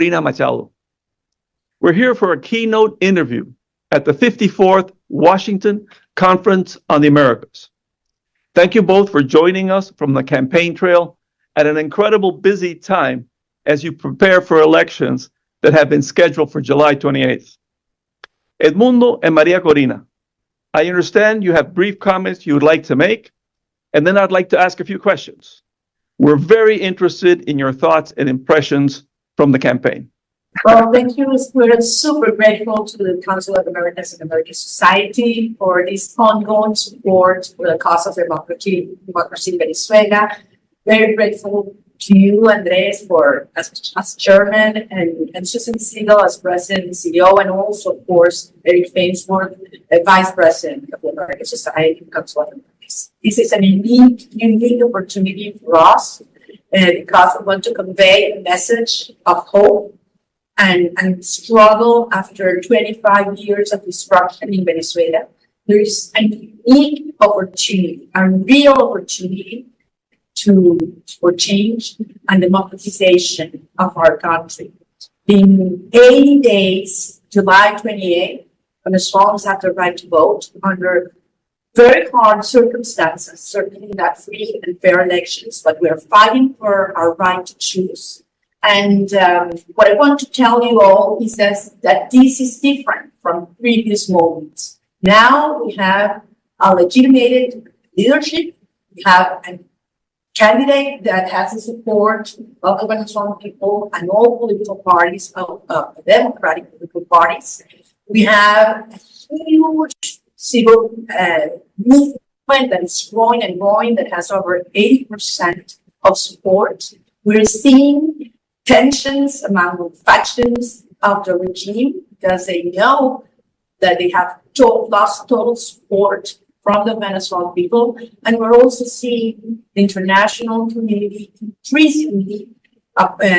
Corina Machado. We're here for a keynote interview at the 54th Washington Conference on the Americas. Thank you both for joining us from the campaign trail at an incredible busy time as you prepare for elections that have been scheduled for July 28th. Edmundo and María Corina, I understand you have brief comments you would like to make, and then I'd like to ask a few questions. We're very interested in your thoughts and impressions from the campaign. Well, thank you. We're super grateful to the Council of Americans and American Society for this ongoing support for the cause of democracy in Venezuela. Very grateful to you, Andres, for as chairman, and Susan Siegel as president and CEO, and also, of course, Eric Fainsworth, vice president of the American Society of Council of Americans. This is a unique opportunity for us because we want to convey a message of hope and struggle after 25 years of destruction in Venezuela. There is a unique opportunity, a real opportunity for change and democratization of our country. In 80 days, July 28th, Venezuelans have the right to vote under very hard circumstances, certainly not free and fair elections, but we are fighting for our right to choose. And what I want to tell you all is that this is different from previous moments. Now we have a legitimated leadership. We have a candidate that has the support of the Venezuelan people and all political parties, the democratic political parties. We have a huge civil movement that is growing and growing, that has over 80% of support. We're seeing tensions among factions of the regime because they know that they have lost total support from the Venezuelan people. And we're also seeing the international community increasingly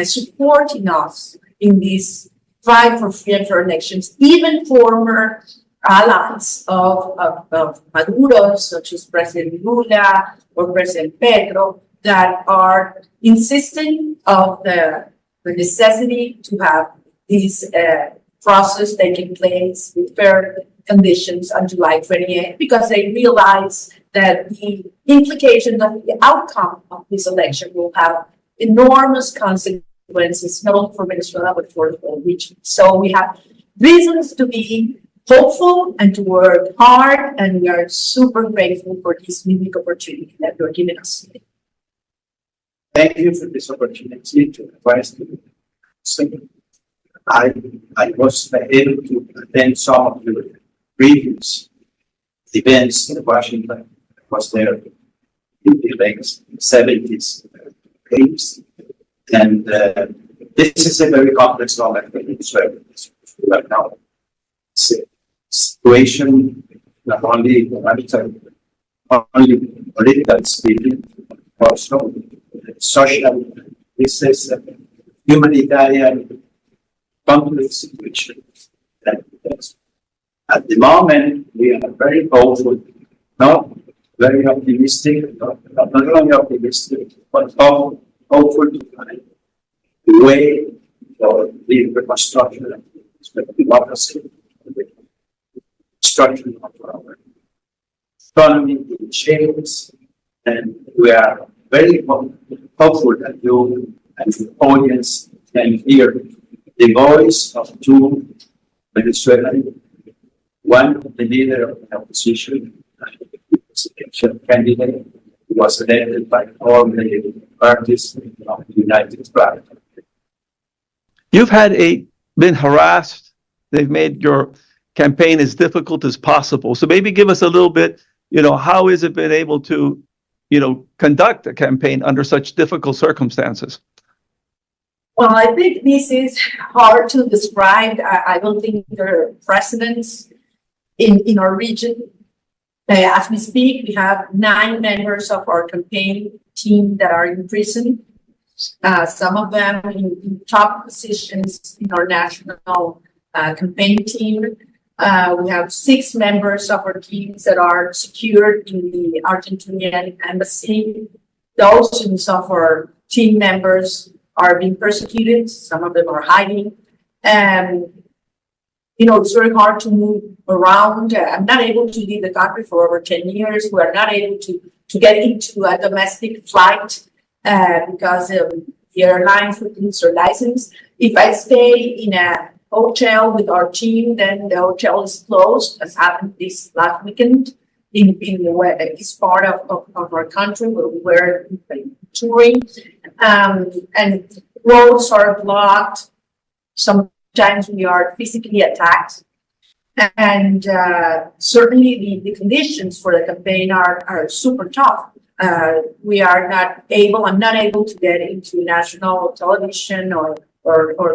supporting us in this fight for free and fair elections. Even former allies of Maduro, such as President Lula or President Pedro, that are insisting of the necessity to have this process taking place with fair conditions on July 28th, because they realize that the implications of the outcome of this election will have enormous consequences, not only for Venezuela, but for the whole region. So we have reasons to be hopeful and to work hard, and we are super grateful for this unique opportunity that you're giving us today. Thank you for this opportunity to advise you. I was able to attend some of your previous events in Washington. I was there in the late 70s, 80s. And this is a very complex moment in Venezuela right now. It's a situation not only political speaking, also social, this is a humanitarian conflict situation. At the moment, we are very hopeful, not very optimistic, not only optimistic, but hopeful to find a way for the reconstruction of democracy, the construction of our economy in chains, and we are very hopeful that you and the audience can hear the voice of two Venezuelans, one of the leader of the opposition, presidential candidate, who was elected by all the parties of the United States. You've been harassed. They've made your campaign as difficult as possible. So maybe give us a little bit, how has it been able to conduct a campaign under such difficult circumstances? Well, I think this is hard to describe. I don't think there are precedents in our region. As we speak, we have 9 members of our campaign team that are in prison. Some of them in top positions in our national campaign team. We have 6 members of our teams that are secured in the Argentinian embassy. Dozens of our team members are being persecuted. Some of them are hiding. And, it's very hard to move around. I'm not able to leave the country for over 10 years. We are not able to get into a domestic flight because the airlines refuse their license. If I stay in a hotel with our team, then the hotel is closed, as happened this last weekend in the east part of our country where we were touring. And roads are blocked. Sometimes we are physically attacked. And certainly the conditions for the campaign are super tough. I'm not able to get into national television or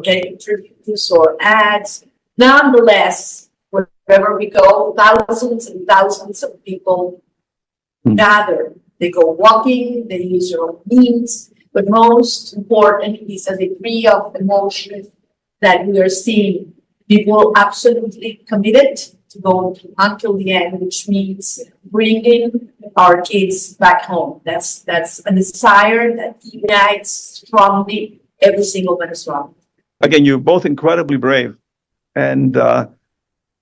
get interviews or ads. Nonetheless, wherever we go, thousands and thousands of people gather. They go walking, they use their own means, but most important is a degree of emotion that we are seeing. People absolutely committed to go until the end, which means bringing our kids back home. That's a desire that unites strongly every single Venezuelan. Again, you're both incredibly brave, and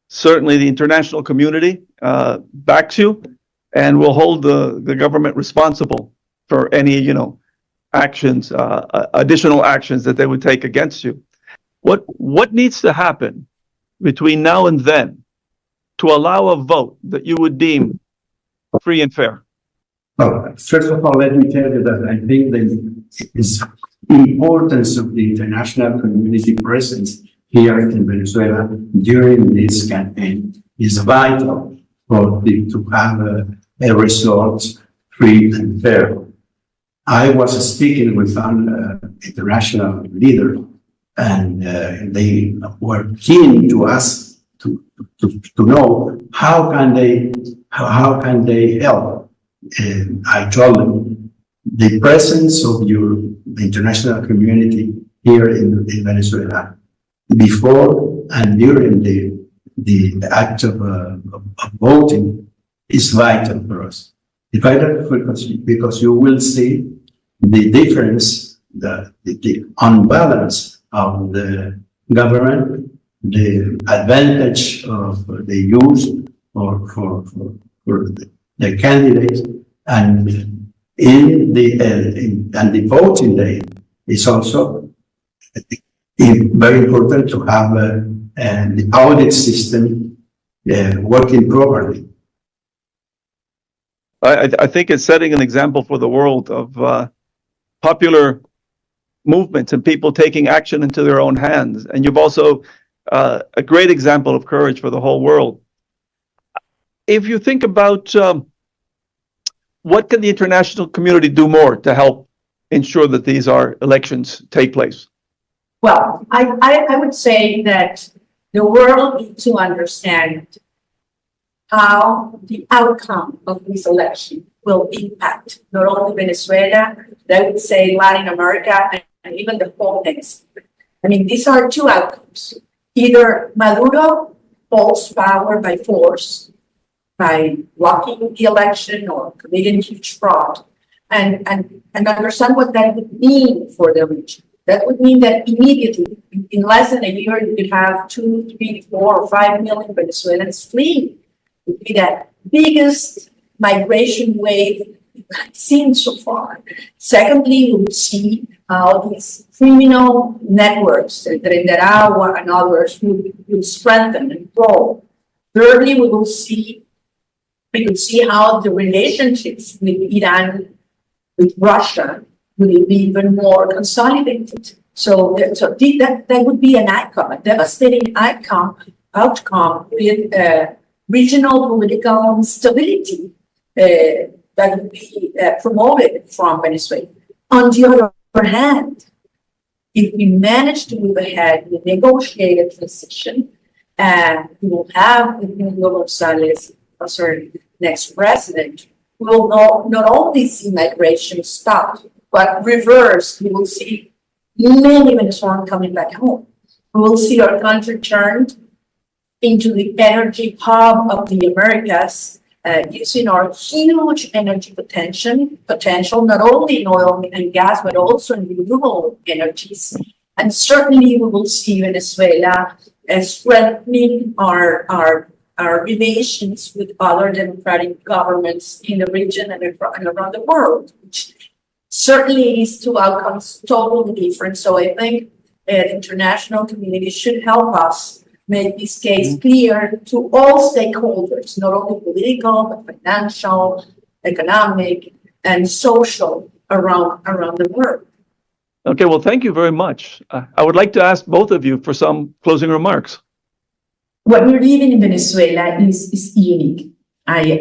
certainly the international community backs you, and will hold the government responsible for any actions, additional actions that they would take against you. What needs to happen between now and then to allow a vote that you would deem free and fair? Well, first of all, let me tell you that I think the importance of the international community presence here in Venezuela during this campaign is vital to have a result free and fair. I was speaking with an international leader, and they were keen to ask to know how can they help. And I told them the presence of the international community here in Venezuela before and during the act of voting is vital for us. It's vital because you will see the difference, the unbalance of the government, the advantage of the use for the candidates, and the voting day is also very important to have the audit system working properly. I think it's setting an example for the world of popular movements and people taking action into their own hands. And you've also a great example of courage for the whole world. If you think about what can the international community do more to help ensure that these elections take place? Well, I would say that the world needs to understand how the outcome of this election will impact not only Venezuela, but I would say Latin America and even the whole hemisphere. I mean, these are two outcomes. Either Maduro holds power by force, by blocking the election or committing huge fraud, and understand what that would mean for the region. That would mean that immediately, in less than a year, you could have 2, 3, 4, or 5 million Venezuelans fleeing. It would be the biggest migration wave I've seen so far. Secondly, we would see how these criminal networks, Recuerda and others, will strengthen and grow. Thirdly, we could see how the relationships with Iran, with Russia, will be even more consolidated. So that would be an outcome, a devastating outcome with regional political stability that would be promoted from Venezuela. On the other hand, if we manage to move ahead with negotiated transition, we will have Edmundo Gonzalez as our next president, we will not only see migration stop, but reverse. We will see many Venezuelans coming back home. We will see our country turned into the energy hub of the Americas, using our huge energy potential, not only in oil and gas, but also in renewable energies. And certainly we will see Venezuela strengthening our relations with other democratic governments in the region and around the world, which certainly is two outcomes totally different. So I think the international community should help us make this case clear to all stakeholders, not only political, but financial, economic, and social around the world. Okay, well, thank you very much. I would like to ask both of you for some closing remarks. What we're living in Venezuela is unique. I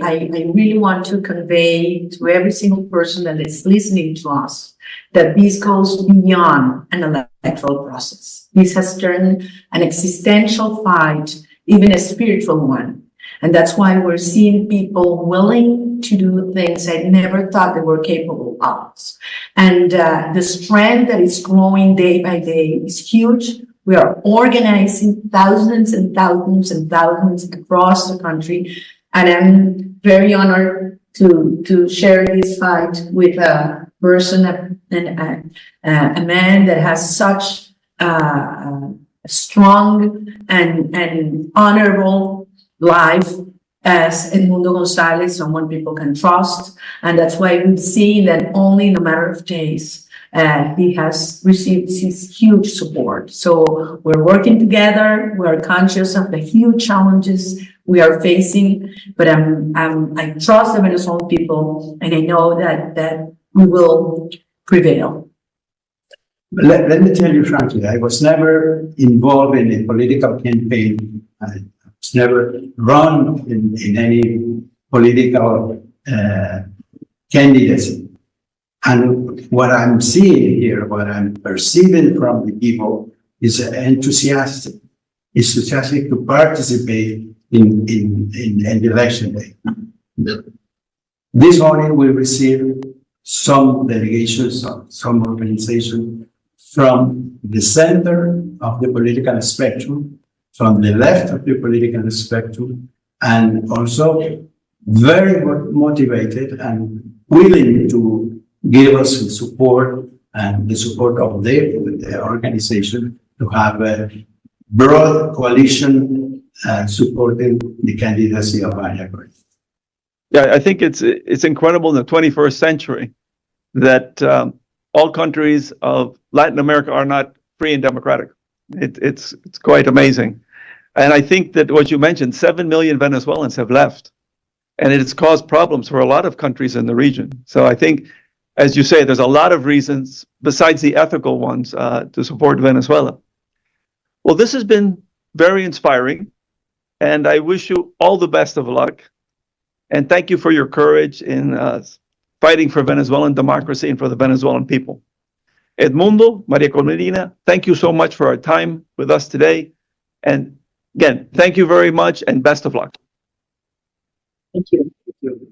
really want to convey to every single person that is listening to us that this goes beyond an electoral process. This has turned an existential fight, even a spiritual one. And that's why we're seeing people willing to do things I never thought they were capable of. And the strength that is growing day by day is huge. We are organizing thousands and thousands and thousands across the country. And I'm very honored to share this fight with a person, a man that has such a strong and honorable life as Edmundo Gonzalez, someone people can trust. And that's why we've seen that only in a matter of days, he has received his huge support. So we're working together. We're conscious of the huge challenges we are facing, but I trust the Venezuelan people, and I know that we will prevail. Let me tell you frankly, I was never involved in a political campaign. I was never run in any political candidacy. And what I'm seeing here, what I'm perceiving from the people is enthusiastic to participate in the election day. This morning we received some delegations, some organizations from the center of the political spectrum, from the left of the political spectrum, and also very motivated and willing to give us support and the support of the organization to have a broad coalition supporting the candidacy of María. Yeah, I think it's incredible in the 21st century that all countries of Latin America are not free and democratic. It's quite amazing. And I think that what you mentioned, 7 million Venezuelans have left, and it has caused problems for a lot of countries in the region. So I think, as you say, there's a lot of reasons besides the ethical ones to support Venezuela. Well, this has been very inspiring, and I wish you all the best of luck. And thank you for your courage in fighting for Venezuelan democracy and for the Venezuelan people. Edmundo, María Corina, thank you so much for our time with us today. And again, thank you very much and best of luck. Thank you. Thank you.